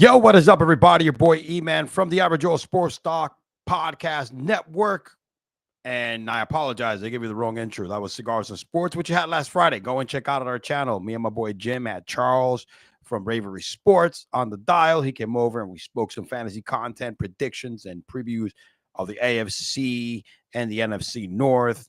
Yo, what is up, everybody? Your boy E-Man from the Average Joe Sports Talk Podcast Network. And I apologize, I gave you the wrong intro. That was Cigars and Sports, which you had last Friday. Go and check out our channel. Me and my boy Jim at Charles from Bravery Sports on the dial. He came over and we spoke some fantasy content, predictions, and previews of the AFC and the NFC North.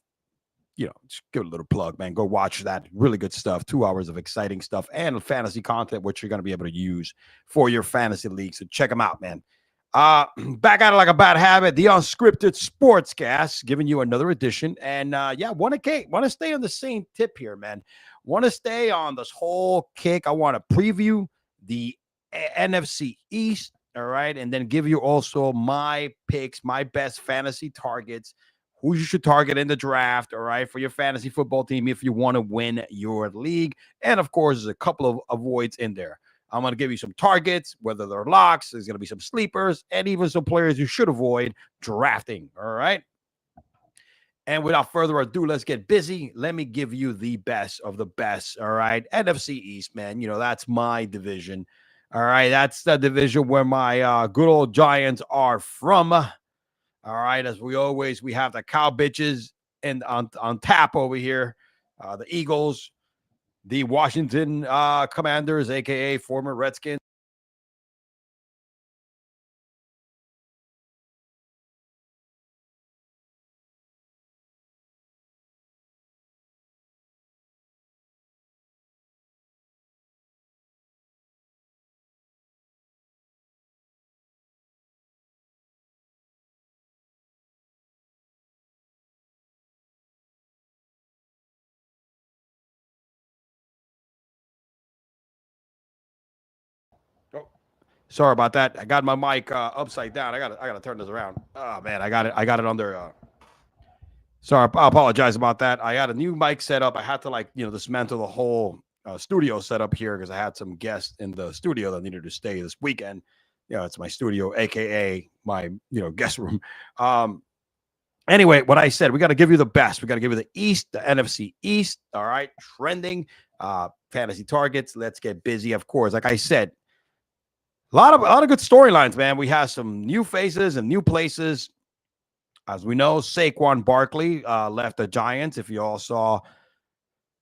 Just give it a little plug, man. Go watch that. Really good stuff. 2 hours of exciting stuff and fantasy content, which you're going to be able to use for your fantasy league. So check them out, man. Back at it like a bad habit. The Unscripted Sportscast, giving you another edition. And want to stay on the same tip here, man. Want to stay on this whole kick. I want to preview the NFC East, all right, and then give you also my picks, my best fantasy targets, who you should target in the draft, all right, for your fantasy football team if you want to win your league. And, of course, there's a couple of avoids in there. I'm going to give you some targets, whether they're locks, there's going to be some sleepers, and even some players you should avoid drafting, all right? And without further ado, let's get busy. Let me give you the best of the best, all right? NFC East, man, that's my division, all right? That's the division where my good old Giants are from. All right, as we have the cow bitches and on tap over here, the Eagles, the Washington Commanders, aka former Redskins. Oh, sorry about that. I got my mic upside down. I gotta turn this around. Oh man, I got it under. Sorry, I apologize about that. I had a new mic set up. I had to dismantle the whole studio setup here because I had some guests in the studio that needed to stay this weekend. It's my studio, aka my guest room. Anyway, what I said, we got to give you the best. We got to give you the East, the NFC East. All right, trending fantasy targets. Let's get busy. Of course, like I said, a lot of good storylines, man. We have some new faces and new places. As we know, Saquon Barkley left the Giants. If you all saw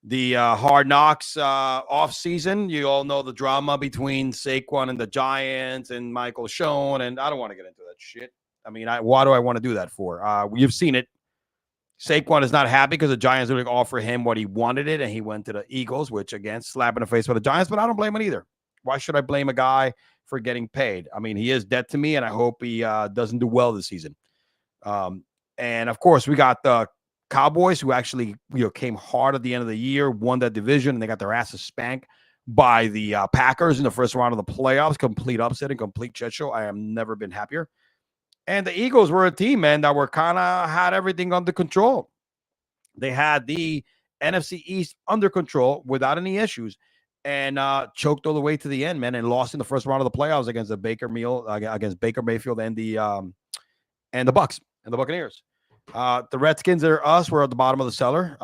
the Hard Knocks offseason, you all know the drama between Saquon and the Giants and Michael Schoen, and I don't want to get into that shit. I mean, why do I want to do that for? You've seen it. Saquon is not happy because the Giants didn't offer him what he wanted it, and he went to the Eagles, which, again, slap in the face for the Giants, but I don't blame him either. Why should I blame a guy for getting paid? I mean, he is dead to me, and I hope he doesn't do well this season. And, of course, we got the Cowboys, who actually came hard at the end of the year, won that division, and they got their asses spanked by the Packers in the first round of the playoffs. Complete upset and complete shit show. I have never been happier. And the Eagles were a team, man, that were kind of had everything under control. They had the NFC East under control without any issues and choked all the way to the end, man, and lost in the first round of the playoffs against Baker Mayfield and the Bucs and the Buccaneers. The Redskins are us. We're at the bottom of the cellar.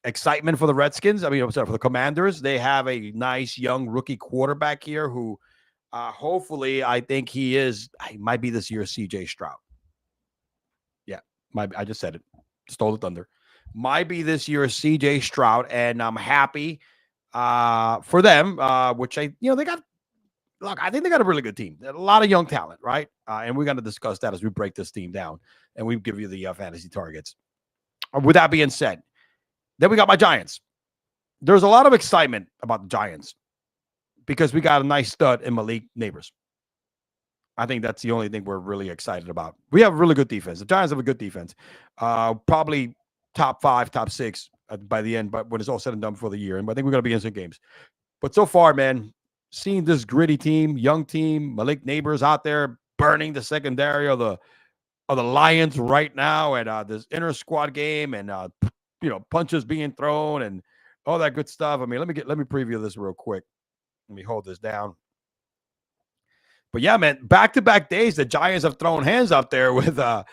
Excitement for the Redskins. For the Commanders. They have a nice young rookie quarterback here who hopefully I think he might be this year's CJ Stroud. Yeah, I just said it. Stole the thunder. Might be this year's CJ Stroud, and I'm happy for them, which they got. Look, I think they got a really good team. A lot of young talent, right? And we're going to discuss that as we break this team down and we give you the fantasy targets. With that being said, then we got my Giants. There's a lot of excitement about the Giants because we got a nice stud in Malik Neighbors. I think that's the only thing we're really excited about. We have a really good defense. The Giants have a good defense. Probably top 5, top 6 by the end, but when it's all said and done for the year. And I think we're going to be in some games. But so far, man, seeing this gritty team, young team, Malik Neighbors out there burning the secondary of the Lions right now at this inter squad game, and punches being thrown and all that good stuff. I mean, let me preview this real quick. Let me hold this down. But yeah, man, back-to-back days, the Giants have thrown hands out there with the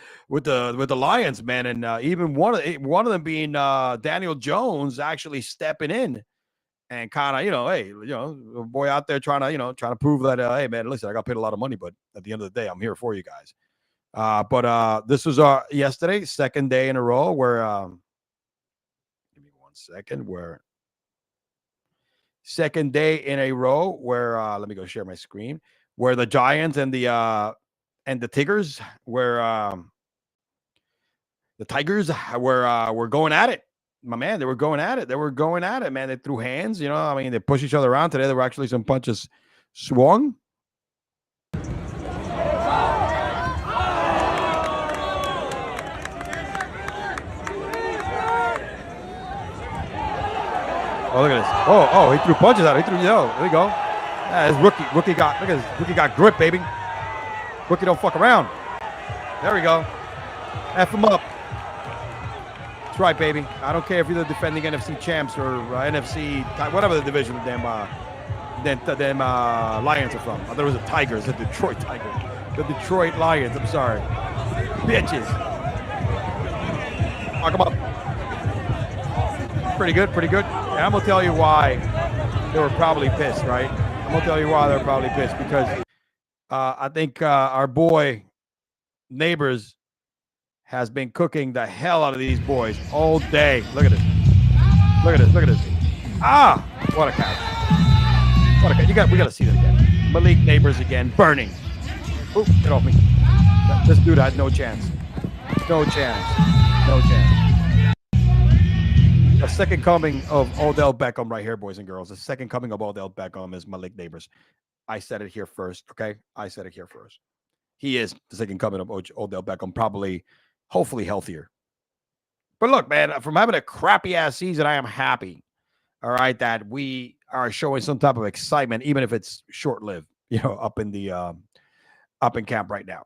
Lions, man, and even one of them being Daniel Jones actually stepping in and kind of, hey, a boy out there trying to prove that, hey, man, listen, I got paid a lot of money, but at the end of the day, I'm here for you guys. But this was yesterday, second day in a row where, give me 1 second, second day in a row where, let me go share my screen, where the Giants and the Tigers the Tigers were going at it. My man, they were going at it. They were going at it, man. They threw hands, I mean, they pushed each other around today. There were actually some punches swung. Oh, look at this. Oh, he threw punches out. There you go. His rookie got grip, baby. Rookie don't fuck around. There we go. F him up. That's right, baby. I don't care if you're the defending NFC champs or NFC, whatever the division of them Lions are from. I thought it was the Tigers, the Detroit Tigers. The Detroit Lions, I'm sorry. Bitches. Fuck them up. Pretty good. And I'm going to tell you why they were probably pissed, right? I'm going to tell you why they're probably pissed. Because I think our boy Neighbors has been cooking the hell out of these boys all day. Look at this. Ah, what a catch. We got to see that again. Malik Neighbors again, burning. Ooh, get off me. This dude had no chance. No chance. The second coming of Odell Beckham right here, boys and girls. The second coming of Odell Beckham is Malik Neighbors. I said it here first, okay? He is the second coming of Odell Beckham, probably, hopefully healthier. But look, man, from having a crappy-ass season, I am happy, all right, that we are showing some type of excitement, even if it's short-lived, up in camp right now.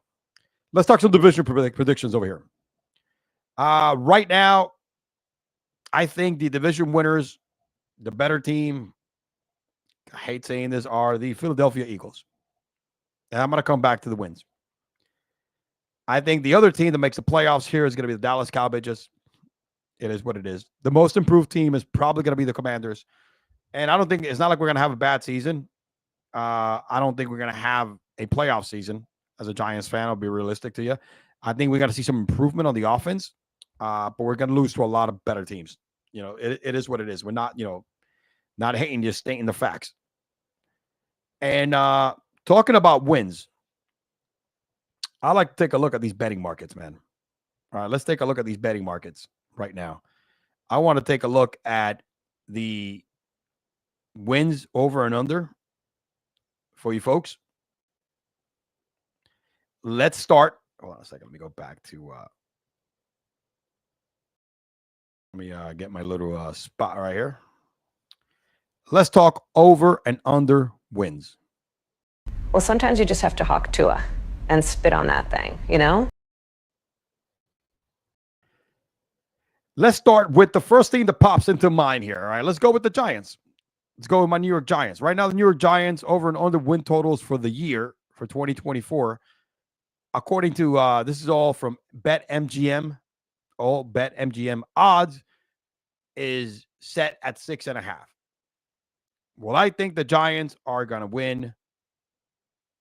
Let's talk some division predictions over here. Right now, I think the division winners, the better team, I hate saying this, are the Philadelphia Eagles. And I'm going to come back to the wins. I think the other team that makes the playoffs here is going to be the Dallas Cowboys. It is what it is. The most improved team is probably going to be the Commanders. And I don't think, it's not like we're going to have a bad season. I don't think we're going to have a playoff season. As a Giants fan, I'll be realistic to you. I think we got to see some improvement on the offense. But we're going to lose to a lot of better teams. It is what it is. We're not, not hating, just stating the facts. And talking about wins, I like to take a look at these betting markets, man. All right, let's take a look at these betting markets right now. I want to take a look at the wins over and under for you folks. Let's start. Hold on a second. Let me go back to... Let me get my little spot right here. Let's talk over and under wins. Well, sometimes you just have to hawk Tua and spit on that thing, Let's start with the first thing that pops into mind here. All right, let's go with the Giants. Let's go with my New York Giants. Right now, the New York Giants over and under win totals for the year for 2024. According to, this is all from BetMGM. All BetMGM odds is set at 6.5. Well, I think the Giants are going to win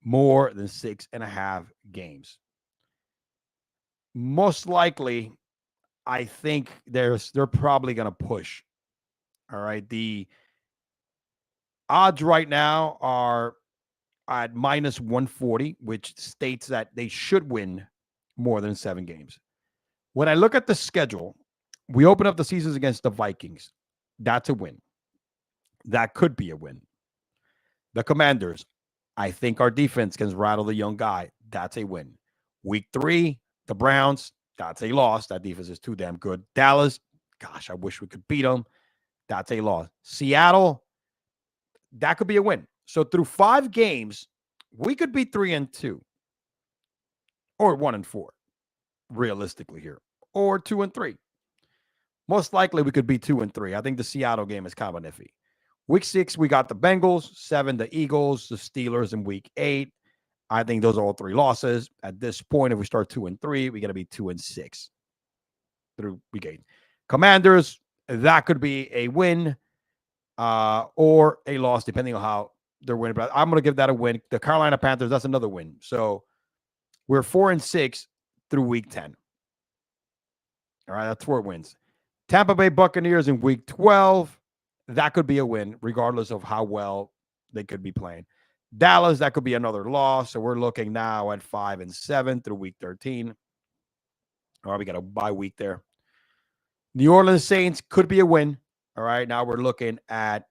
more than 6.5 games. Most likely, I think they're probably going to push. All right. The odds right now are at minus 140, which states that they should win more than 7 games. When I look at the schedule, we open up the seasons against the Vikings. That's a win. That could be a win. The Commanders, I think our defense can rattle the young guy. That's a win. Week 3, the Browns, that's a loss. That defense is too damn good. Dallas, gosh, I wish we could beat them. That's a loss. Seattle, that could be a win. So through 5 games, we could be 3-2 or 1-4. Realistically here, or 2-3. Most likely we could be 2-3. I think the Seattle game is kind of an iffy. Week 6, we got the Bengals, 7, the Eagles, the Steelers in week 8. I think those are all 3 losses. At this point, if we start 2-3, we got to be 2-6 through week 8. Commanders, that could be a win. or a loss, depending on how they're winning. But I'm going to give that a win. The Carolina Panthers, that's another win. So we're 4-6 through week 10. All right, that's 4 wins. Tampa Bay Buccaneers in week 12, that could be a win, regardless of how well they could be playing. Dallas, that could be another loss. So we're looking now at 5-7 through week 13. All right, we got a bye week there. New Orleans Saints could be a win. All right, now we're looking at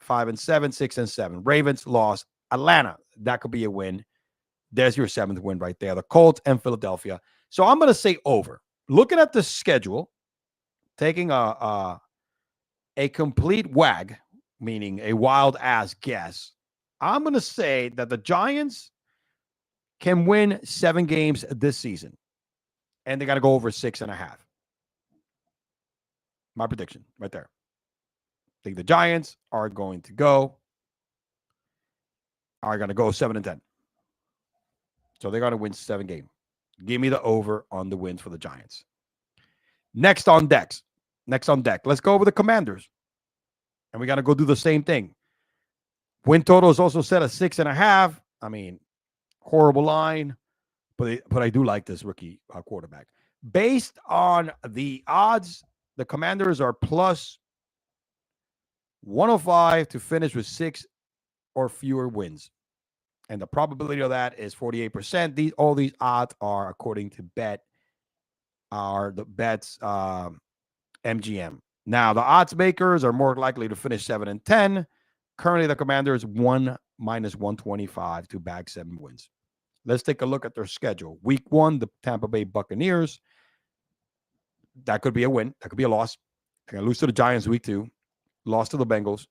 5-7, 6-7. Ravens lost. Atlanta, that could be a win. There's your 7th win right there. The Colts and Philadelphia. So I'm going to say over. Looking at the schedule, taking a complete wag, meaning a wild ass guess, I'm going to say that the Giants can win 7 games this season, and they got to go over 6.5. My prediction right there. I think the Giants are going to go 7-10. So they're going to win 7 games. Give me the over on the wins for the Giants. Next on deck. Let's go over the Commanders. And we got to go do the same thing. Win total is also set at 6.5. I mean, horrible line, but I do like this rookie quarterback. Based on the odds, the Commanders are plus 105 to finish with 6 or fewer wins. And the probability of that is 48%. All these odds are, according to the bets MGM. Now, the odds makers are more likely to finish 7-10. Currently, the Commanders 1-125 to bag 7 wins. Let's take a look at their schedule. Week 1, the Tampa Bay Buccaneers. That could be a win. That could be a loss. They're going to lose to the Giants week 2. Lost to the Bengals.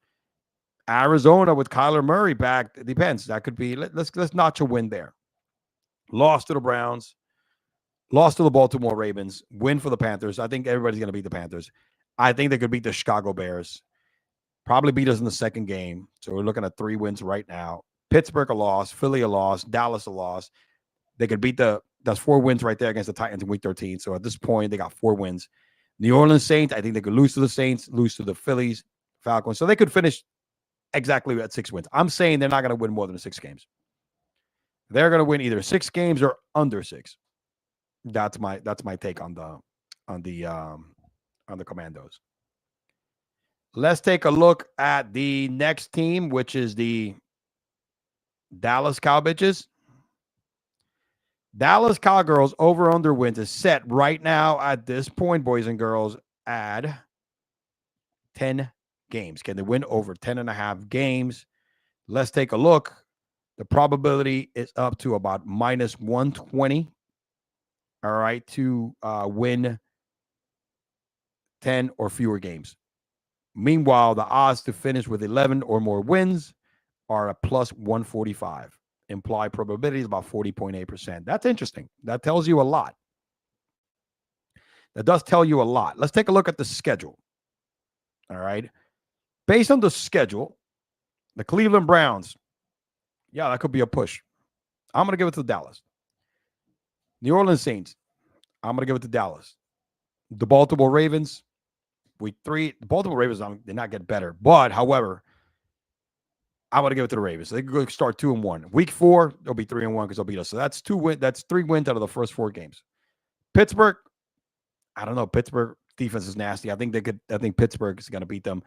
Arizona with Kyler Murray back. It depends. That could be, let's notch a win there. Lost to the Browns. Lost to the Baltimore Ravens. Win for the Panthers. I think everybody's going to beat the Panthers. I think they could beat the Chicago Bears. Probably beat us in the second game. So we're looking at 3 wins right now. Pittsburgh a loss. Philly a loss. Dallas a loss. They could beat that's 4 wins right there against the Titans in week 13. So at this point, they got 4 wins. New Orleans Saints, I think they could lose to the Saints, lose to the Phillies, Falcons. So they could finish exactly at 6 wins. I'm saying they're not going to win more than 6 games. They're going to win either 6 games or under 6. That's my take on the Commandos. Let's take a look at the next team, which is the Dallas Cowbitches. Dallas Cowgirls over under wins is set right now at this point, boys and girls, at 10 games. Can they win over 10.5 games? Let's take a look. The probability is up to about -120. All right, to win 10 or fewer games. Meanwhile, the odds to finish with 11 or more wins are a +145. Implied probability is about 40.8%. That's interesting. That tells you a lot. That does tell you a lot. Let's take a look at the schedule. All right. Based on the schedule, the Cleveland Browns, yeah, that could be a push. I'm going to give it to Dallas. New Orleans Saints, I'm going to give it to Dallas. The Baltimore Ravens, week 3, the Baltimore Ravens did not get better. But, however, I want to give it to the Ravens. So they could start 2-1. Week 4, they'll be 3-1 because they'll beat us. So that's 3 wins out of the first 4 games. Pittsburgh, I don't know. Pittsburgh defense is nasty. I think Pittsburgh is going to beat them.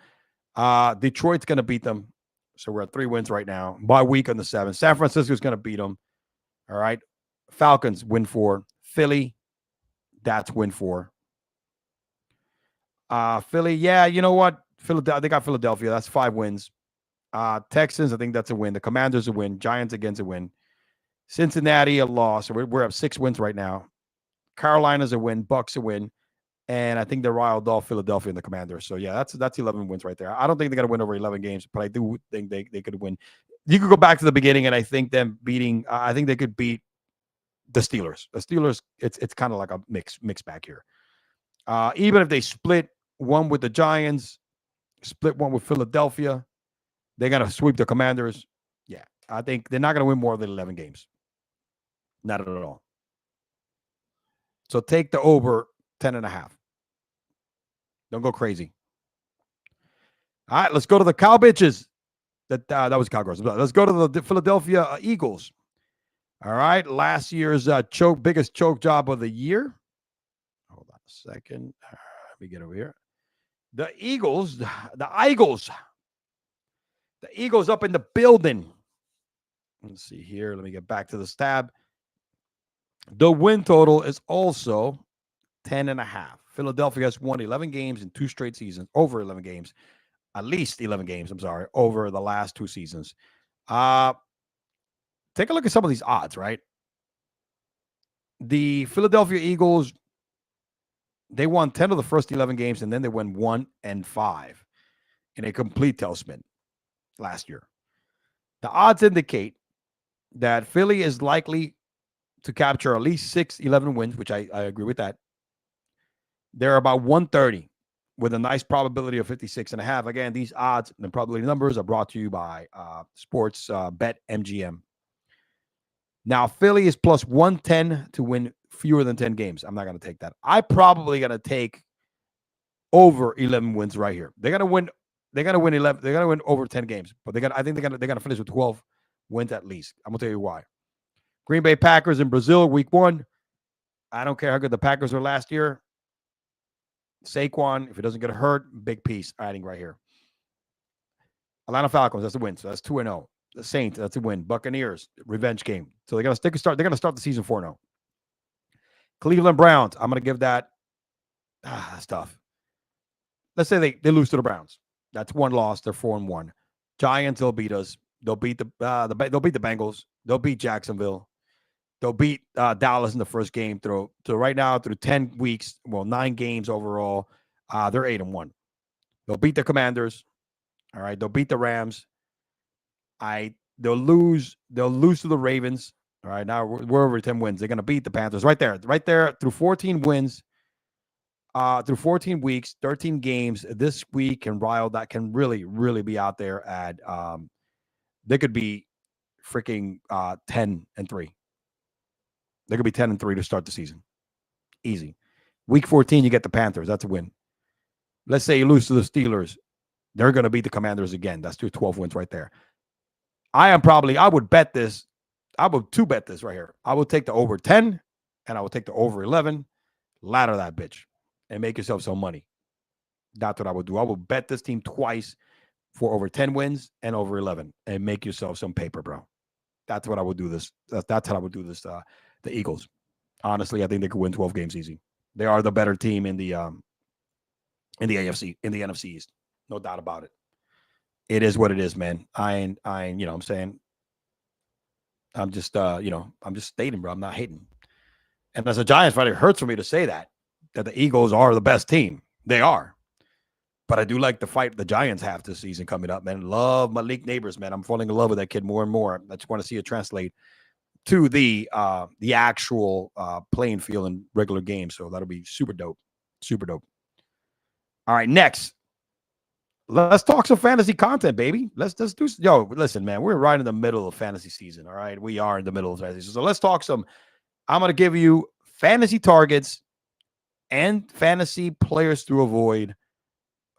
Detroit's going to beat them. So we're at 3 wins right now. Bye week on the 7th. San Francisco is going to beat them. All right. Falcons win 4. Philly, that's win 4. Philly, yeah, you know what? Philadelphia, they got Philadelphia. That's 5 wins. Texans, I think that's a win. The Commanders a win. Giants against a win. Cincinnati a loss. So we're up 6 wins right now. Carolina's a win. Bucks a win. And I think they're riled off Philadelphia and the Commanders. So yeah, that's 11 wins right there. I don't think they're gonna win over 11 games, but I do think they could win. You could go back to the beginning, and I think them beating. I think they could beat the Steelers. The Steelers, it's kind of like a mix back here. Even if they split one with the Giants, split one with Philadelphia, they're gonna sweep the Commanders. Yeah, I think they're not gonna win more than 11 games. Not at all. So take the over 10.5. Don't go crazy. All right, let's go to the cow bitches. That was Cowgirls. Let's go to the Philadelphia Eagles. All right, last year's biggest choke job of the year. Hold on a second. Let me get over here. The Eagles, the Eagles up in the building. Let's see here. Let me get back to the tab. The win total is also 10.5. Philadelphia has won 11 games in 2 straight seasons, over 11 games, at least 11 games, over the last 2 seasons. Take a look at some of these odds, right? The Philadelphia Eagles, they won 10 of the first 11 games, and then they went 1-5 in a complete tailspin last year. The odds indicate that Philly is likely to capture at least 11 wins, which I agree with that. They're about 130 with a nice probability of 56.5. Again, these odds and probability numbers are brought to you by Sports Bet MGM. Now, Philly is plus 110 to win fewer than 10 games. I'm not going to take that. I probably going to take over 11 wins right here. They're going to win. They're going to win 11. They're going to win over 10 games, but I think they're going to finish with 12 wins at least. I'm going to tell you why. Green Bay Packers in Brazil, week 1. I don't care how good the Packers were last year. Saquon, if he doesn't get hurt, big piece adding right here. Atlanta Falcons, that's a win. So that's 2-0. The Saints, that's a win. Buccaneers, revenge game. So they're going to start. They're going to start the season 4-0. Cleveland Browns, I'm going to give that. That's tough. Let's say they lose to the Browns. That's 1 loss. They're 4-1. Giants, they'll beat us. They'll beat the Bengals. They'll beat Jacksonville. They'll beat Dallas in the first game. Through 10 weeks, 9 games overall, they're 8-1. They'll beat the Commanders. All right, they'll beat the Rams. They'll lose to the Ravens. All right, now we're over 10 wins. They're going to beat the Panthers right there through 14 wins, through 14 weeks, 13 games. This week can really, really be out there at. They could be freaking 10-3. They could be 10-3 to start the season. Easy. Week 14, you get the Panthers. That's a win. Let's say you lose to the Steelers. They're going to beat the Commanders again. That's 12 wins right there. I would bet this. I would 2-bet this right here. I would take the over 10 and I would take the over 11. Ladder that bitch and make yourself some money. That's what I would do. I would bet this team twice for over 10 wins and over 11 and make yourself some paper, bro. That's what I would do this. That's how I would do this. The Eagles. Honestly, I think they could win 12 games easy. They are the better team in the AFC, in the NFC East. No doubt about it. It is what it is, man. I'm saying. I'm just stating, bro. I'm not hating. And as a Giants fan, it hurts for me to say that the Eagles are the best team. They are. But I do like the fight the Giants have this season coming up, man. Love Malik Neighbors, man. I'm falling in love with that kid more and more. I just want to see it translate to the actual playing field in regular games. So that'll be super dope. Super dope. All right, next. Let's talk some fantasy content, baby. Let's do. Listen, man, we're right in the middle of fantasy season. All right, we are in the middle of fantasy season. So let's talk some. I'm going to give you fantasy targets and fantasy players to avoid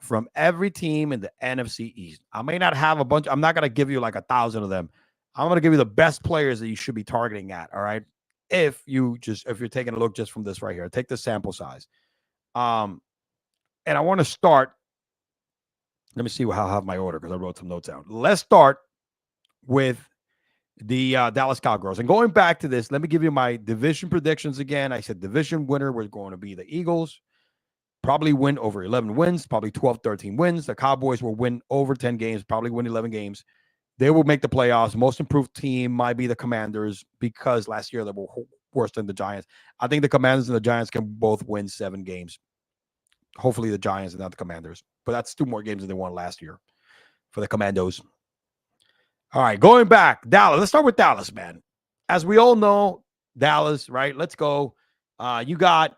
from every team in the NFC East. I may not have a bunch. I'm not going to give you like 1,000 of them. I'm going to give you the best players that you should be targeting at. All right, if you're taking a look just from this right here, take the sample size. And I want to start. Let me see how I have my order because I wrote some notes down. Let's start with the Dallas Cowgirls. And going back to this, let me give you my division predictions again. I said division winner was going to be the Eagles. Probably win over 11 wins, probably 12, 13 wins. The Cowboys will win over 10 games, probably win 11 games. They will make the playoffs. Most improved team might be the Commanders because last year they were worse than the Giants. I think the Commanders and the Giants can both win 7 games. Hopefully the Giants and not the Commanders. But that's 2 more games than they won last year for the Commandos. All right, going back, Dallas. Let's start with Dallas, man. As we all know, Dallas, right? Let's go. You got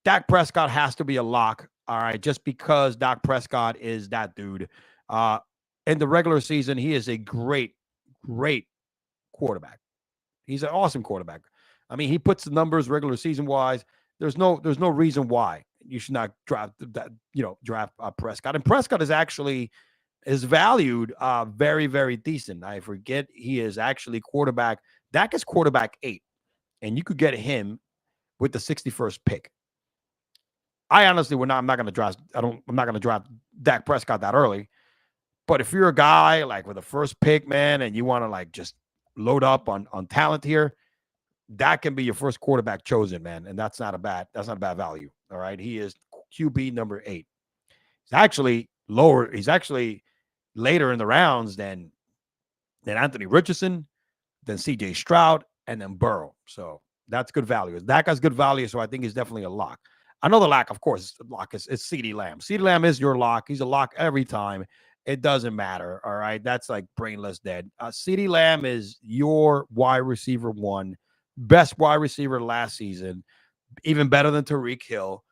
Dak Prescott has to be a lock, all right, just because Dak Prescott is that dude. In the regular season, he is a great, great quarterback. He's an awesome quarterback. I mean, he puts the numbers regular season-wise. There's no reason why. you should not draft that, draft Prescott. And Prescott is valued very, very decent. I forget he is actually quarterback. Dak is quarterback 8, and you could get him with the 61st pick. I honestly I'm not going to draft. I'm not going to draft Dak Prescott that early. But if you're a guy like with the first pick, man, and you want to like just load up on talent here, that can be your first quarterback chosen, man. And that's not a bad value. All right. He is QB number 8. He's actually lower. He's actually later in the rounds than Anthony Richardson, than CJ Stroud, and then Burrow. So that's good value. That guy's good value. So I think he's definitely a lock. Another lock, of course, is CeeDee Lamb. CeeDee Lamb is your lock. He's a lock every time. It doesn't matter. All right. That's like brainless dead. CeeDee Lamb is your wide receiver 1, best wide receiver last season, even better than Tyreek Hill.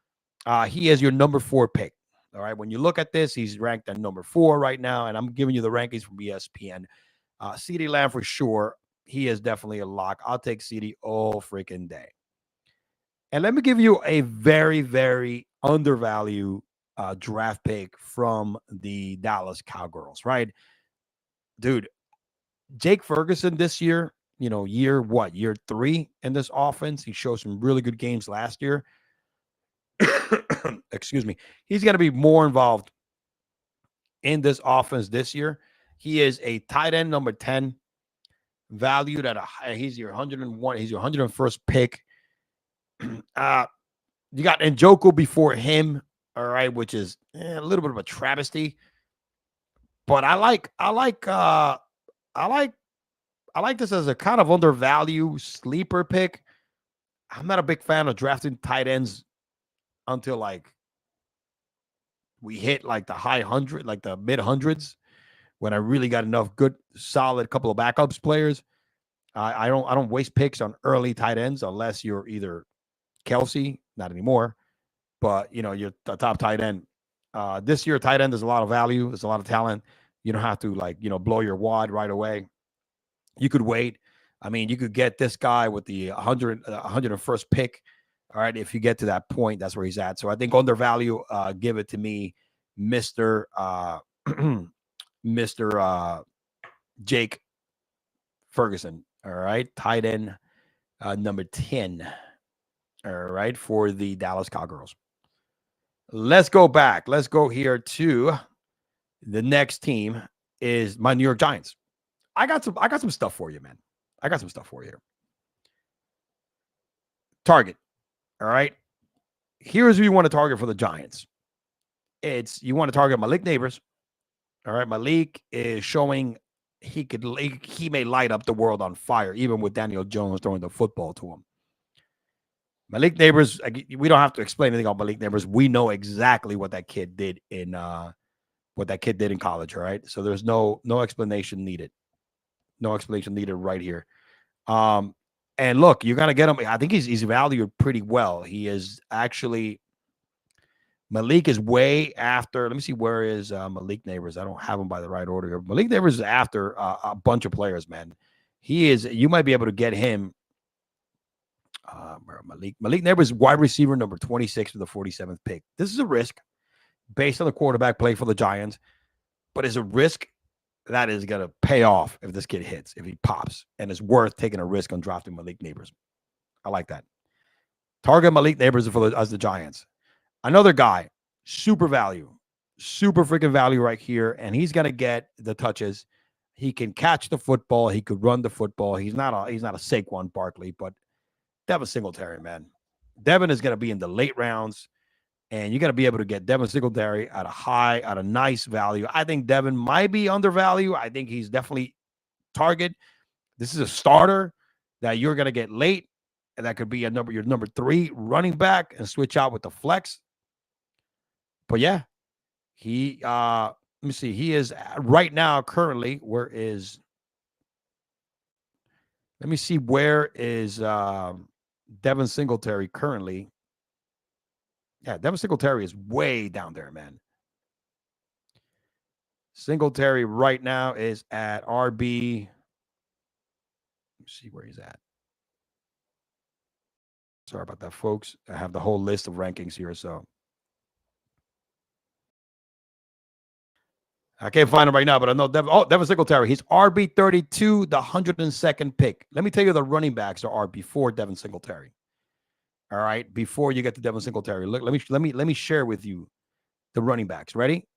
He is your number 4 pick. All right. When you look at this, he's ranked at number 4 right now. And I'm giving you the rankings from ESPN. CeeDee Lamb for sure. He is definitely a lock. I'll take CeeDee all freaking day. And let me give you a very, very undervalued draft pick from the Dallas Cowgirls, right? Dude, Jake Ferguson this year, year 3 in this offense. He showed some really good games last year. Excuse me. He's going to be more involved in this offense this year. He is a tight end number 10, valued at he's your 101. He's your 101st pick. You got Njoku before him, all right, which is a little bit of a travesty. But I like this as a kind of undervalued sleeper pick. I'm not a big fan of drafting tight ends until like we hit like the high 100, like the mid hundreds, when I really got enough good, solid couple of backups players. I don't waste picks on early tight ends unless you're either Kelsey, not anymore, but you're the top tight end. This year, tight end, there's a lot of value. There's a lot of talent. You don't have to blow your wad right away. You could wait. I mean, you could get this guy with the 101st pick. All right. If you get to that point, that's where he's at. So I think undervalue, give it to me, Mr. Mr. Jake Ferguson. All right. Tight end number 10. All right. For the Dallas Cowgirls. Let's go back. Let's go here to the next team is my New York Giants. I got some stuff for you, man. I got some stuff for you here. Target. All right. Here's who you want to target for the Giants. You want to target Malik Neighbors. All right. Malik is showing he may light up the world on fire, even with Daniel Jones throwing the football to him. Malik Neighbors, we don't have to explain anything on Malik Neighbors. We know exactly what that kid did in college. All right. So there's no explanation needed. No explanation needed right here. And look, you're gonna get him. I think he's valued pretty well. He is actually Malik is way after. Let me see, where is Malik Neighbors? I don't have him by the right order here. Malik Neighbors is after a bunch of players, man. He is. You might be able to get him. Malik Neighbors, wide receiver number 26 with the 47th pick. This is a risk based on the quarterback play for the Giants, but it's a risk that is going to pay off if this kid hits, if he pops, and it's worth taking a risk on drafting Malik Neighbors. I like that. Target Malik Neighbors as the Giants. Another guy, super freaking value right here, and he's going to get the touches. He can catch the football. He could run the football. He's not a Saquon Barkley, but Devin Singletary, man. Devin is going to be in the late rounds, and you're going to be able to get Devin Singletary at a nice value. I think Devin might be undervalued. I think he's definitely target. This is a starter that you're going to get late, and that could be your number 3 running back and switch out with the flex. But yeah, let me see. He is right now currently, let me see, where is Devin Singletary currently? Yeah, Devin Singletary is way down there, man. Singletary right now is at RB. Let's see where he's at. Sorry about that, folks. I have the whole list of rankings here. So I can't find him right now, but I know Devin Singletary. He's RB32, the 102nd pick. Let me tell you the running backs are before Devin Singletary. All right, before you get to Devin Singletary, look, let me share with you the running backs. Ready?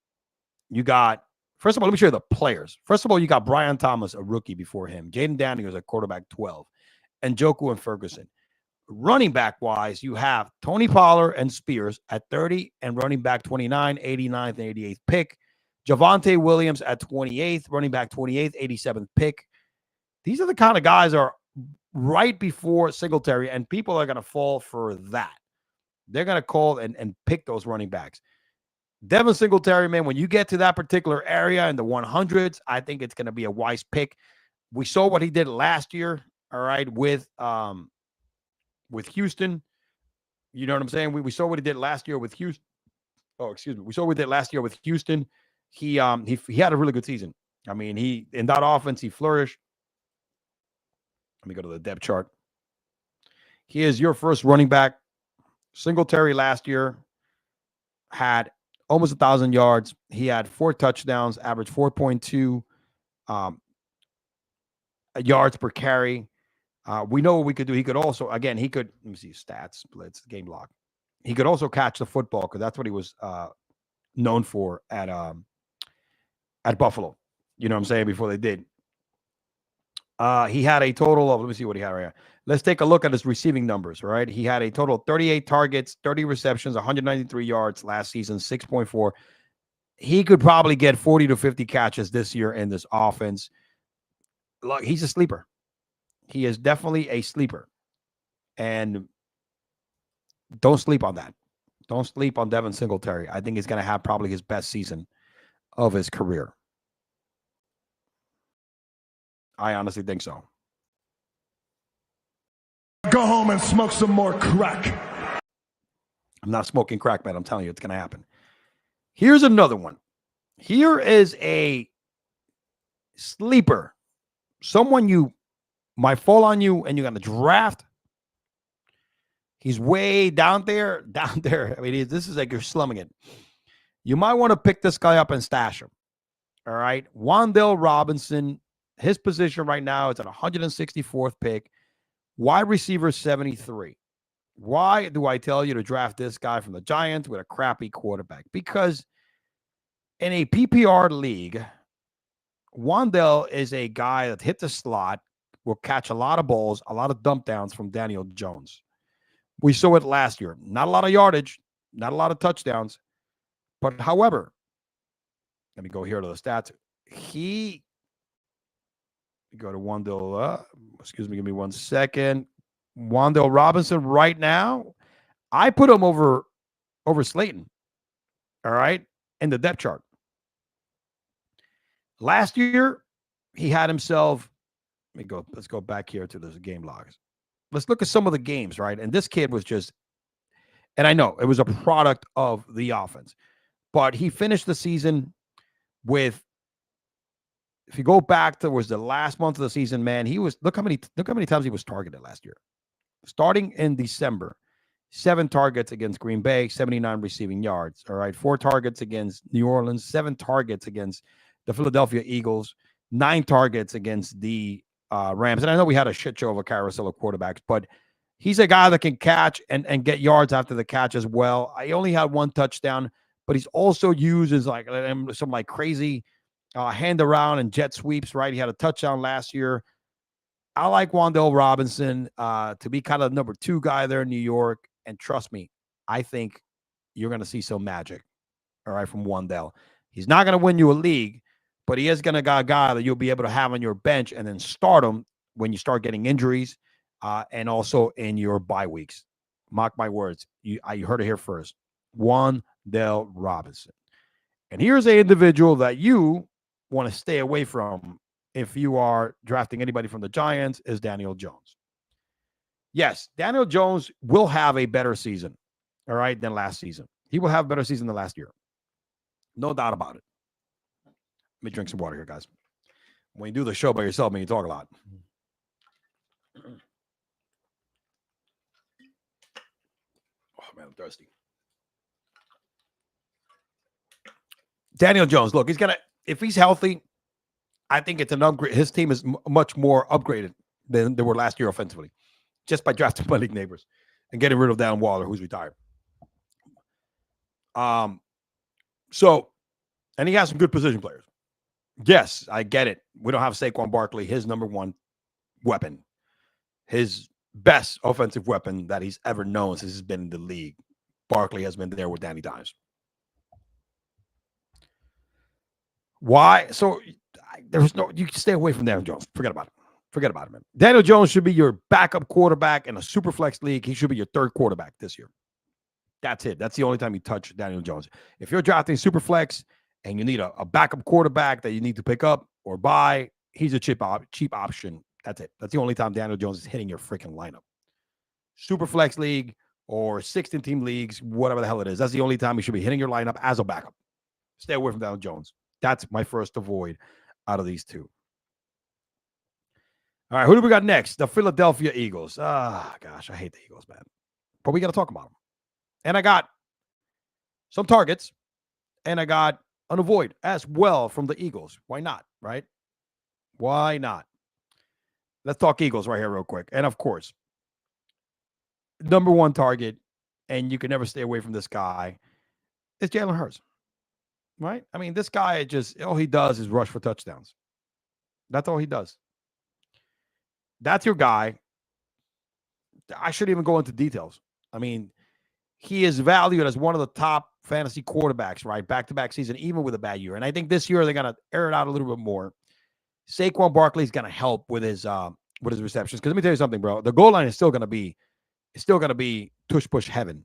You got, first of all, let me show you the players. First of all, you got Brian Thomas, a rookie before him. Jaden Daniels at quarterback 12, and Njoku and Ferguson. Running back wise, you have Tony Pollard and Spears at 30 and running back 29, 89th and 88th pick. Javonte Williams at 28th, running back 28th, 87th pick. These are the kind of guys that are right before Singletary, and people are going to fall for that. They're going to call and pick those running backs. Devin Singletary, man, when you get to that particular area in the 100s, I think it's going to be a wise pick. We saw what he did last year, all right, with Houston. You know what I'm saying? We saw what he did last year with Houston. Oh, excuse me. We saw what he did last year with Houston. He had a really good season. I mean, he in that offense, he flourished. Let me go to the depth chart. He is your first running back. Singletary last year had almost 1,000 yards. He had 4 touchdowns, averaged 4.2 yards per carry. We know what we could do. He could also, again, let me see, stats, blitz, game log. He could also catch the football because that's what he was known for at Buffalo. You know what I'm saying? Before they did. He had a total of, let me see what he had right here. Let's take a look at his receiving numbers, right? He had a total of 38 targets, 30 receptions, 193 yards last season, 6.4. He could probably get 40 to 50 catches this year in this offense. Look, he's a sleeper. He is definitely a sleeper. And don't sleep on that. Don't sleep on Devin Singletary. I think he's going to have probably his best season of his career. I honestly think so. Go home and smoke some more crack. I'm not smoking crack, man. I'm telling you, it's going to happen. Here's another one. Here is a sleeper. Someone you might fall on you and you're going to draft. He's way down there. I mean, this is like you're slumming it. You might want to pick this guy up and stash him. All right. Wan'Dale Robinson, his position right now is at 164th pick. Wide receiver 73. Why do I tell you to draft this guy from the Giants with a crappy quarterback? Because in a PPR league, Wan'Dale is a guy that hit the slot, will catch a lot of balls, a lot of dump downs from Daniel Jones. We saw it last year. Not a lot of yardage, not a lot of touchdowns. But however, let me go here to the stats. Go to Wan'Dale. Excuse me, give me 1 second. Wan'Dale Robinson right now, I put him over Slayton. All right, in the depth chart. Last year, he had himself. Let's go back here to those game logs. Let's look at some of the games, right? And this kid was just, and I know it was a product of the offense, but he finished the season with. If you go back to was the last month of the season, man, look how many times he was targeted last year. Starting in December, 7 targets against Green Bay, 79 receiving yards. All right, 4 targets against New Orleans, 7 targets against the Philadelphia Eagles, 9 targets against the Rams. And I know we had a shit show of a carousel of quarterbacks, but he's a guy that can catch and get yards after the catch as well. I only had 1 touchdown, but he's also used as like some like crazy hand around and jet sweeps, right? He had a touchdown last year. I like Wan'Dale Robinson to be kind of number 2 guy there in New York. And trust me, I think you're going to see some magic, all right, from Wan'Dale. He's not going to win you a league, but he is going to be a guy that you'll be able to have on your bench and then start him when you start getting injuries and also in your bye weeks. Mark my words. You heard it here first. Wan'Dale Robinson. And here's an individual that you want to stay away from if you are drafting anybody from the Giants is Daniel Jones. Yes, Daniel Jones will have a better season, all right, than last season. He will have a better season than last year. No doubt about it. Let me drink some water here, guys. When you do the show by yourself, man, you talk a lot. Oh, man, I'm thirsty. Daniel Jones, look, he's going to if he's healthy, I think it's an upgrade. His team is much more upgraded than they were last year offensively, just by drafting my league neighbors and getting rid of Darren Waller, who's retired. So, and he has some good position players. Yes, I get it. We don't have Saquon Barkley, his number one weapon, his best offensive weapon that he's ever known since he's been in the league. Barkley has been there with Danny Dimes. Why? So there's no, you can stay away from Daniel Jones. Forget about it. Forget about it, man. Daniel Jones should be your backup quarterback in a super flex league. He should be your third quarterback this year. That's it. That's the only time you touch Daniel Jones. If you're drafting super flex and you need a backup quarterback that you need to pick up or buy, he's a cheap option. That's it. That's the only time Daniel Jones is hitting your freaking lineup. Super flex league or 16-team leagues, whatever the hell it is. That's the only time he should be hitting your lineup as a backup. Stay away from Daniel Jones. That's my first avoid out of these two. All right, who do we got next? The Philadelphia Eagles. Gosh, I hate the Eagles, man. But we got to talk about them. And I got some targets, and I got an avoid as well from the Eagles. Why not, right? Why not? Let's talk Eagles right here real quick. And, of course, number one target, and you can never stay away from this guy, is Jalen Hurts, right? I mean, this guy just, all he does is rush for touchdowns. That's all he does. That's your guy. I shouldn't even go into details. I mean, he is valued as one of the top fantasy quarterbacks, right? Back-to-back season, even with a bad year. And I think this year they're going to air it out a little bit more. Saquon Barkley is going to help with his receptions. Because let me tell you something, bro. The goal line is still going to be tush-push heaven,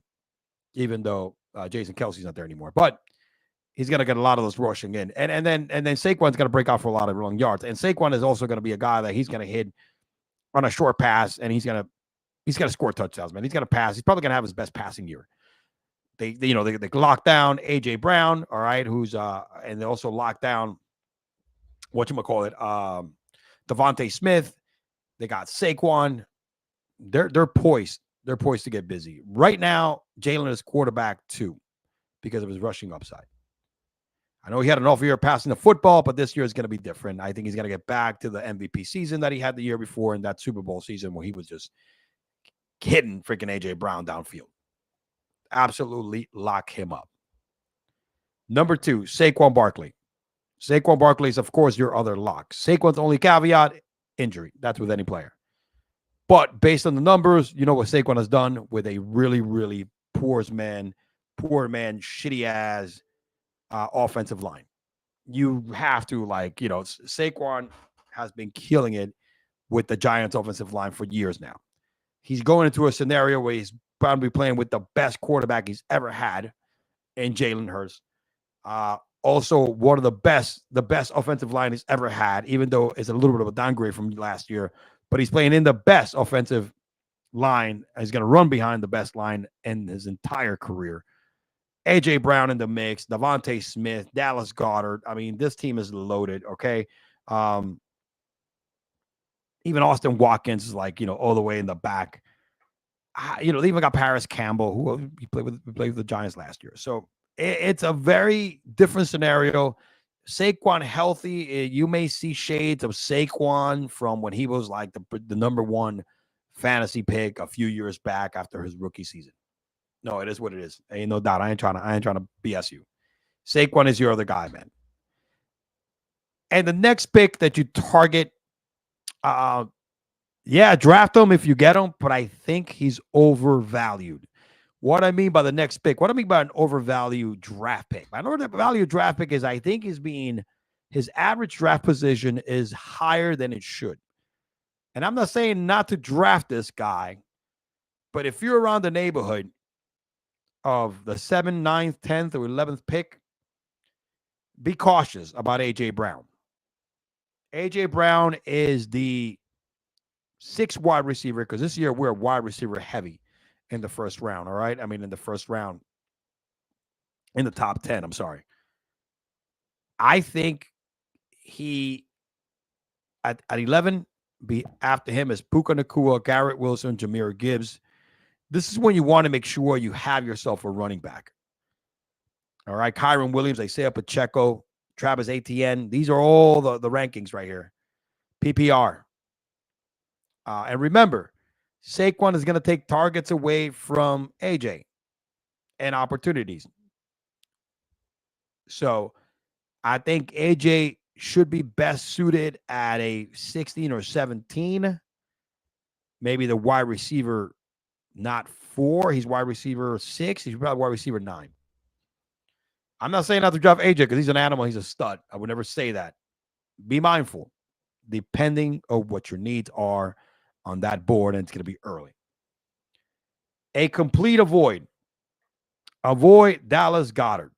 even though Jason Kelsey's not there anymore. But he's going to get a lot of those rushing in. And then Saquon's going to break out for a lot of long yards. And Saquon is also going to be a guy that he's going to hit on a short pass, and he's going to score touchdowns, man. He's going to pass. He's probably going to have his best passing year. They lock down AJ Brown, all right, who's and they also lock down Devontae Smith. They got Saquon. They're poised. They're poised to get busy. Right now, Jalen is quarterback 2 because of his rushing upside. I know he had an off year passing the football, but this year is going to be different. I think he's going to get back to the MVP season that he had the year before in that Super Bowl season where he was just hitting freaking AJ Brown downfield. Absolutely lock him up. Number 2, Saquon Barkley. Saquon Barkley is, of course, your other lock. Saquon's only caveat, injury. That's with any player. But based on the numbers, you know what Saquon has done with a really, really poor man, shitty-ass offensive line. You have to, Saquon has been killing it with the Giants' offensive line for years now. He's going into a scenario where he's probably playing with the best quarterback he's ever had in Jalen Hurts. Also, one of the best offensive line he's ever had, even though it's a little bit of a downgrade from last year. But he's playing in the best offensive line. He's going to run behind the best line in his entire career. AJ Brown in the mix, Devontae Smith, Dallas Goedert. I mean, this team is loaded, okay? Even Austin Watkins is all the way in the back. They even got Paris Campbell, who he played with the Giants last year. So it's a very different scenario. Saquon healthy, you may see shades of Saquon from when he was like the number one fantasy pick a few years back after his rookie season. No, it is what it is. Ain't no doubt. I ain't trying to BS you. Saquon is your other guy, man. And the next pick that you target, draft him if you get him, but I think he's overvalued. What I mean by the next pick, what I mean by an overvalued draft pick. An overvalued draft pick is I think his average draft position is higher than it should. And I'm not saying not to draft this guy, but if you're around the neighborhood of the 7th, 9th, 10th, or 11th pick, be cautious about AJ Brown. AJ Brown is the 6th wide receiver, because this year we're wide receiver heavy in the first round, all right? I mean, in the first round, in the top 10, I'm sorry. I think he, at 11, be after him is Puka Nacua, Garrett Wilson, Jahmyr Gibbs. This is when you want to make sure you have yourself a running back. All right, Kyron Williams, Isaiah Pacheco, Travis Etienne. These are all the rankings right here. PPR. And remember, Saquon is going to take targets away from AJ and opportunities. So I think AJ should be best suited at a 16 or 17. Maybe the wide receiver, not 4. He's wide receiver 6. He's probably wide receiver 9. I'm not saying not to draft AJ because he's an animal. He's a stud. I would never say that. Be mindful, depending on what your needs are on that board, and it's going to be early. A complete avoid. Avoid Dallas Goedert.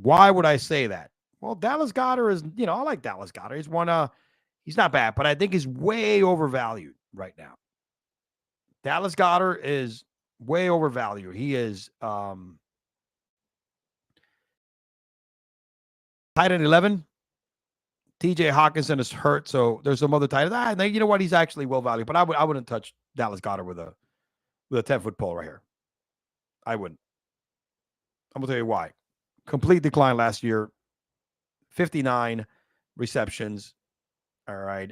Why would I say that? Well, Dallas Goedert is, I like Dallas Goedert. He's not bad, but I think he's way overvalued right now. Dallas Goedert is way overvalued. He is tight end 11. TJ Hawkinson is hurt, so there's some other tight ends. You know what? He's actually well valued, but I wouldn't touch Dallas Goedert with a 10-foot pole right here. I wouldn't. I'm gonna tell you why. Complete decline last year. 59 receptions. All right.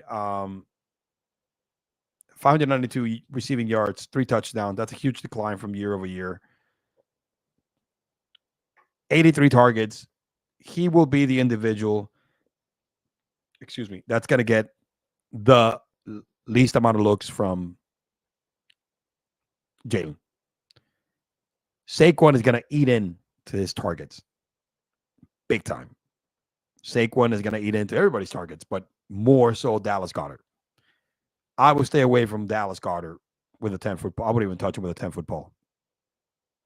592 receiving yards, 3 touchdowns. That's a huge decline from year over year. 83 targets. He will be the individual, that's going to get the least amount of looks from Jalen. Saquon is going to eat into his targets big time. Saquon is going to eat into everybody's targets, but more so Dallas Goedert. I would stay away from Dallas Goedert with a 10-foot pole. I wouldn't even touch him with a 10-foot pole.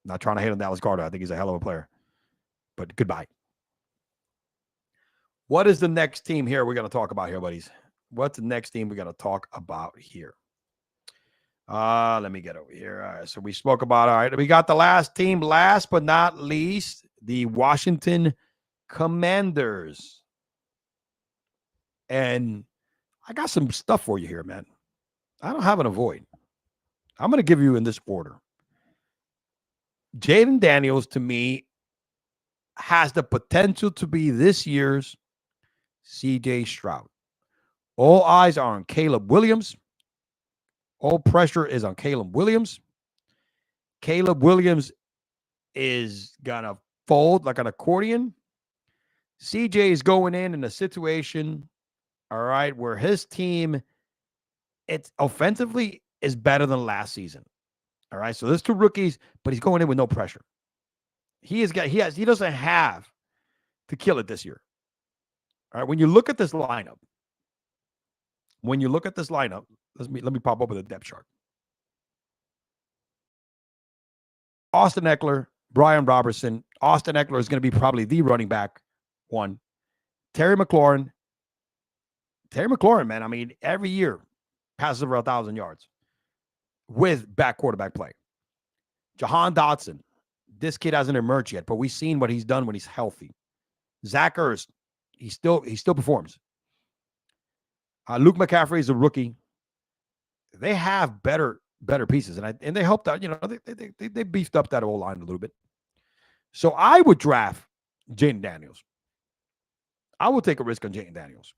Not trying to hate on Dallas Goedert. I think he's a hell of a player. But goodbye. What is the next team here we're going to talk about here, buddies? What's the next team we're going to talk about here? Let me get over here. All right, so we spoke about, all right, we got the last team, last but not least, the Washington Commanders. And I got some stuff for you here, man. I don't have an avoid. I'm going to give you in this order. Jaden Daniels, to me, has the potential to be this year's CJ Stroud. All eyes are on Caleb Williams. All pressure is on Caleb Williams. Caleb Williams is going to fold like an accordion. CJ is going in a situation, all right, where his team, it's offensively is better than last season. All right. So there's 2 rookies, but he's going in with no pressure. He doesn't have to kill it this year. All right. When you look at this lineup, let me pop up with a depth chart. Austin Eckler, Brian Robertson. Austin Eckler is going to be probably the running back 1. Terry McLaurin, man, I mean, every year passes over 1,000 yards with quarterback play. Jahan Dotson, this kid hasn't emerged yet, but we've seen what he's done when he's healthy. Zach Ertz, he still performs. Luke McCaffrey is a rookie. They have better pieces, and they helped out. They beefed up that whole line a little bit. So I would draft Jaden Daniels. I would take a risk on Jaden Daniels.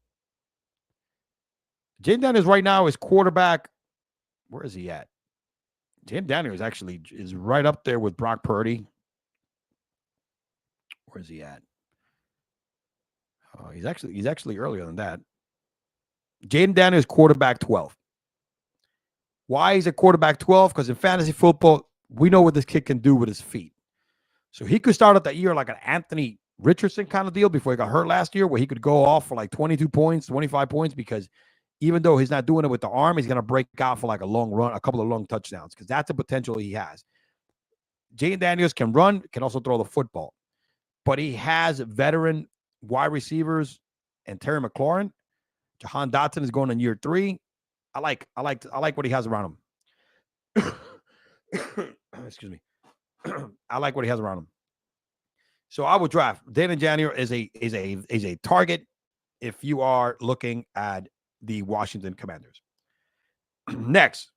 Jaden Daniels right now is quarterback. Where is he at? Jaden Daniels actually is right up there with Brock Purdy. Where is he at? He's actually earlier than that. Jaden Daniels, quarterback 12. Why is it quarterback 12? Because in fantasy football, we know what this kid can do with his feet. So he could start out that year like an Anthony Richardson kind of deal before he got hurt last year, where he could go off for like 22 points, 25 points, because even though he's not doing it with the arm, he's going to break out for like a long run, a couple of long touchdowns, because that's the potential he has. Jaden Daniels can run, can also throw the football, but he has veteran wide receivers and Terry McLaurin. Jahan Dotson is going in year 3. I like what he has around him. Excuse me. I like what he has around him. So I would draft. Jaden Daniels is a target if you are looking at the Washington Commanders. Next,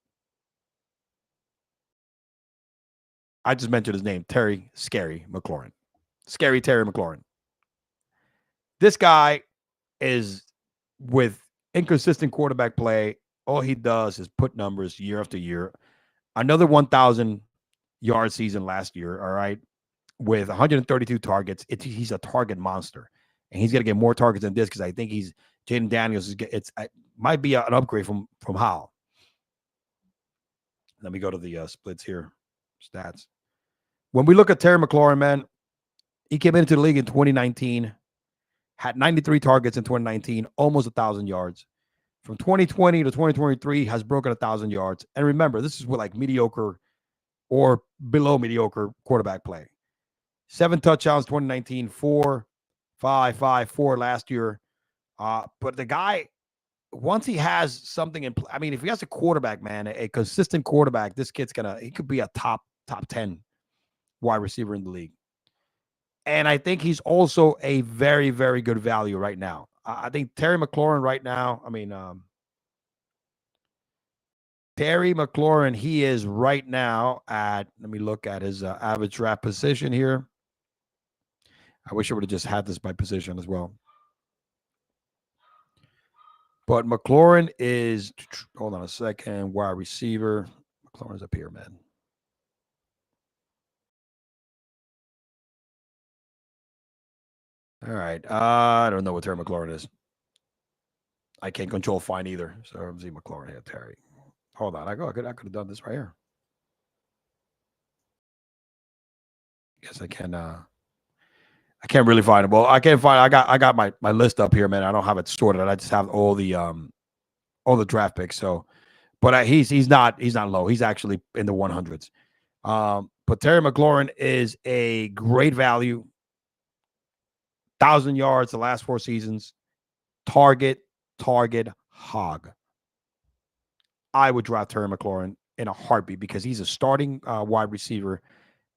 I just mentioned his name, Terry Scary McLaurin. Scary Terry McLaurin. This guy is with inconsistent quarterback play. All he does is put numbers year after year. Another 1,000 yard season last year, all right, with 132 targets. He's a target monster, and he's going to get more targets than this because I think Jaden Daniels might be an upgrade from Howell. Let me go to the splits here, stats. When we look at Terry McLaurin, man, he came into the league in 2019, had 93 targets in 2019, almost 1,000 yards. From 2020 to 2023, has broken 1,000 yards. And remember, this is with like mediocre or below mediocre quarterback play. 7 touchdowns 2019, 4, 5, 5, 4 last year. But the guy, once he has something in, I mean, if he has a quarterback, man, a consistent quarterback, this kid's he could be a top 10 wide receiver in the league. And I think he's also a very, very good value right now. I think Terry McLaurin right now, Terry McLaurin, he is right now at, let me look at his average draft position here. I wish I would have just had this by position as well. But McLaurin is, hold on a second, wide receiver. McLaurin's up here, man. All right. I don't know what Terry McLaurin is. I can't control find either. So I'm seeing McLaurin here, Terry. Hold on. I could have done this right here. Guess I can. I can't really find it. Well, I can't find. I got my list up here, man. I don't have it sorted. I just have all the draft picks. So, but he's not low. He's actually in the 100s. But Terry McLaurin is a great value. 1,000 yards the last 4 seasons. Target hog. I would draft Terry McLaurin in a heartbeat because he's a starting wide receiver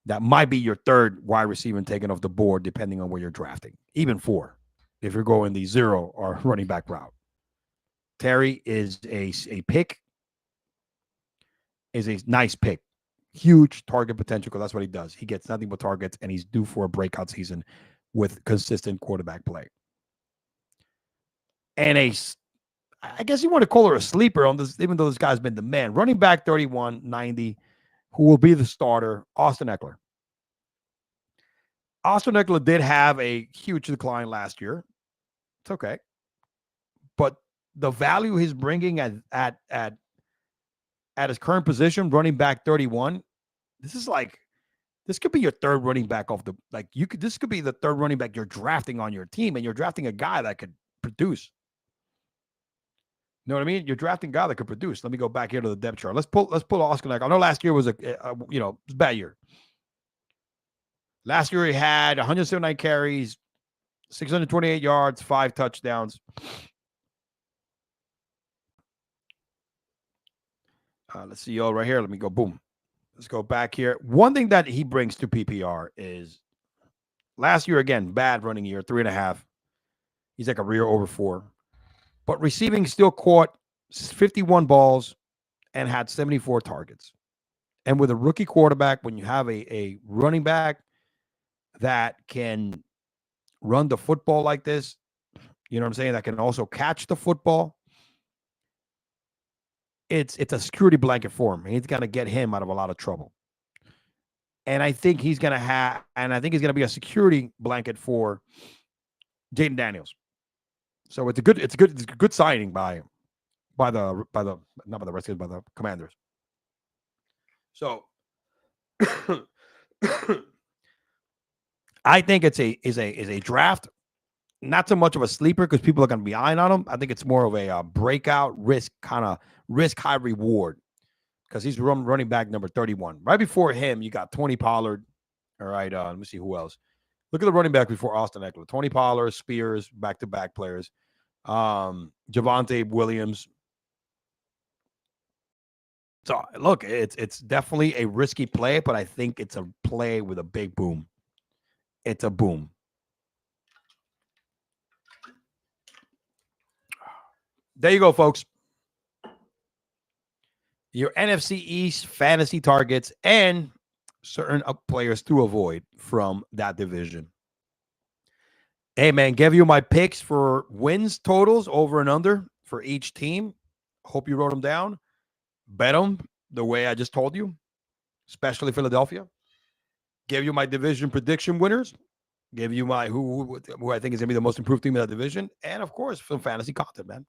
that might be your 3rd wide receiver taken off the board, depending on where you're drafting. Even 4, if you're going the 0 or running back route. Terry is a pick, is a nice pick. Huge target potential because that's what he does. He gets nothing but targets, and he's due for a breakout season with consistent quarterback play. And I guess you want to call her a sleeper on this, even though this guy's been the man. Running back 31, 90, who will be the starter, Austin Eckler. Austin Eckler did have a huge decline last year. It's okay. But the value he's bringing at his current position, running back 31, this could be your 3rd running back this could be the 3rd running back you're drafting on your team, and you're drafting a guy that could produce. You know what I mean? You're drafting a guy that could produce. Let me go back here to the depth chart. Let's pull Austin Eckler. I know last year was it was a bad year. Last year he had 179 carries, 628 yards, 5 touchdowns. Let's see y'all right here. Let me go. Boom. Let's go back here. One thing that he brings to PPR is last year, again, bad running year, 3.5. He's like a rear over 4. But receiving still caught 51 balls and had 74 targets. And with a rookie quarterback, when you have a running back that can run the football like this, you know what I'm saying, that can also catch the football, it's a security blanket for him. He's going to get him out of a lot of trouble. And I think he's going to be a security blanket for Jaden Daniels. So it's a good signing by the Redskins, by the Commanders. So I think it's a draft, not so much of a sleeper because people are going to be eyeing on him. I think it's more of a breakout risk, kind of risk high reward, because he's running back number 31. Right before him, you got Tony Pollard. All right, let me see who else. Look at the running back before Austin Eckler. Tony Pollard, Spears, back-to-back players. Javonte Williams. So, look, it's definitely a risky play, but I think it's a play with a big boom. It's a boom. There you go, folks. Your NFC East fantasy targets and certain players to avoid from that division. Hey, man, give you my picks for wins totals over and under for each team. Hope you wrote them down. Bet them the way I just told you, especially Philadelphia. Give you my division prediction winners. Give you my who I think is going to be the most improved team in that division. And, of course, some fantasy content, man.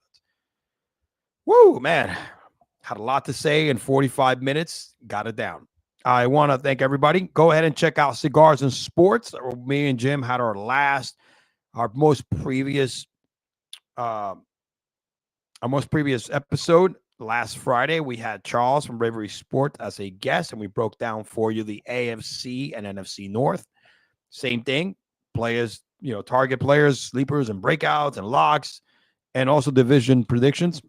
Woo, man. Had a lot to say in 45 minutes. Got it down. I want to thank everybody. Go ahead and check out Cigars and Sports. Me and Jim had our most previous episode last Friday. We had Charles from Bravery Sport as a guest, and we broke down for you the AFC and NFC North. Same thing, players, target players, sleepers, and breakouts, and locks, and also division predictions,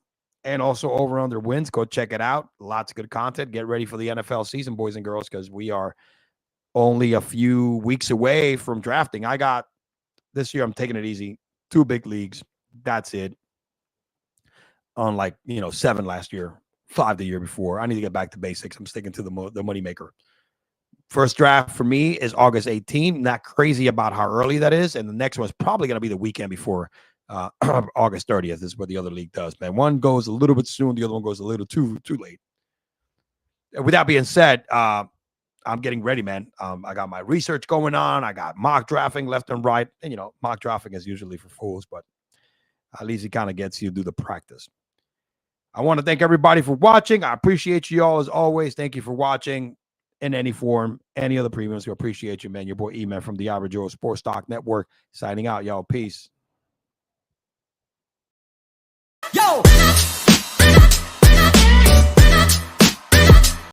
and also over under wins. Go check it out. Lots of good content. Get ready for the NFL season, boys and girls, because we are only a few weeks away from drafting. This year, I'm taking it easy. 2 big leagues. That's it. Unlike, 7 last year, 5 the year before. I need to get back to basics. I'm sticking to the moneymaker. First draft for me is August 18th. Not crazy about how early that is. And the next one is probably going to be the weekend before August 30th is what the other league does, man. One goes a little bit soon. The other one goes a little too late. With that being said, I'm getting ready, man. I got my research going on. I got mock drafting left and right. And, mock drafting is usually for fools, but at least it kind of gets you to do the practice. I want to thank everybody for watching. I appreciate you all as always. Thank you for watching in any form, any other premiums. We appreciate you, man. Your boy E-Man from the Average Joe Sports Stock Network signing out, y'all. Peace. Yo,